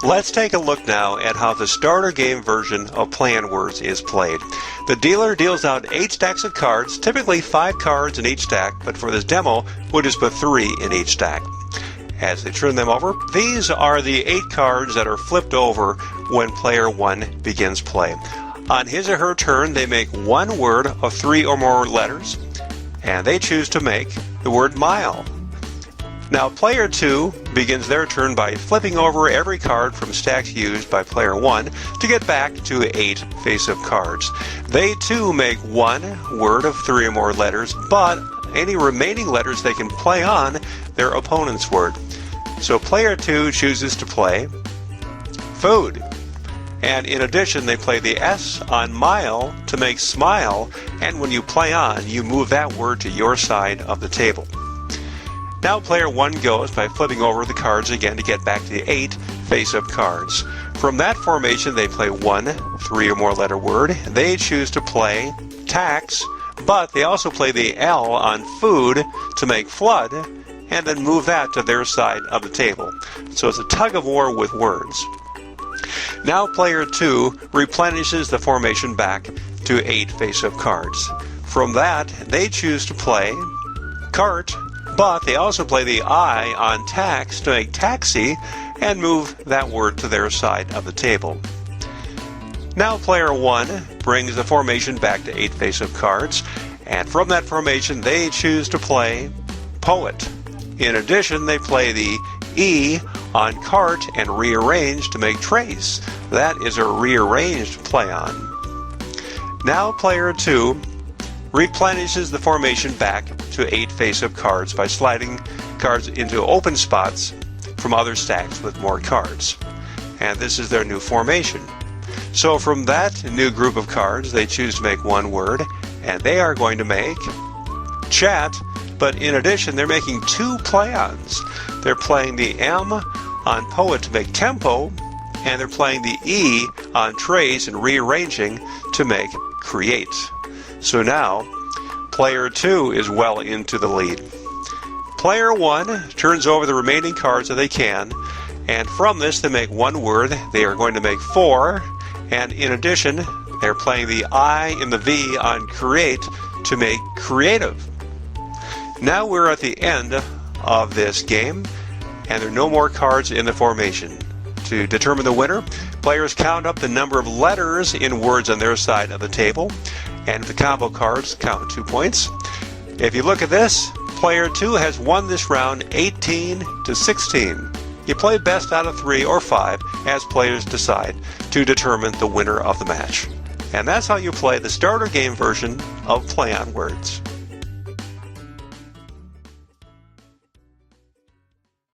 Let's take a look now at how the starter game version of Play on Words is played. The dealer deals out 8 stacks of cards, typically 5 cards in each stack, but for this demo, we'll just put 3 in each stack. As they turn them over, these are the 8 cards that are flipped over when player 1 begins play. On his or her turn, they make one word of 3 or more letters, and they choose to make the word mile. Now player 2 begins their turn by flipping over every card from stacks used by player 1 to get back to 8 face-up cards. They too make one word of 3 or more letters, but any remaining letters they can play on their opponent's word. So player 2 chooses to play food. And in addition, they play the S on mile to make smile, and when you play on, you move that word to your side of the table. Now player 1 goes by flipping over the cards again to get back to the 8 face-up cards. From that formation, they play one 3 or more letter word. They choose to play tax, but they also play the L on food to make flood, and then move that to their side of the table. So it's a tug of war with words. Now player 2 replenishes the formation back to 8 face-up cards. From that, they choose to play cart, but they also play the I on tax to make taxi and move that word to their side of the table. Now player 1 brings the formation back to 8 face-up cards, and from that formation they choose to play poet. In addition, they play the E on cart and rearrange to make trace. That is a rearranged play on. Now player 2 replenishes the formation back to 8 face-up cards by sliding cards into open spots from other stacks with more cards. And this is their new formation. So from that new group of cards, they choose to make one word, and they are going to make chat, but in addition, they're making 2 play-ons. They're playing the M on poet to make tempo, and they're playing the E on trace and rearranging to make create. So now, player 2 is well into the lead. Player 1 turns over the remaining cards that they can, and from this they make one word. They are going to make 4, and in addition, they're playing the I and the V on create to make creative. Now we're at the end of this game, and there are no more cards in the formation. To determine the winner, players count up the number of letters in words on their side of the table, and the combo cards count 2 points. If you look at this, player 2 has won this round 18-16. You play best out of 3 or 5 as players decide to determine the winner of the match. And that's how you play the starter game version of Play on Words.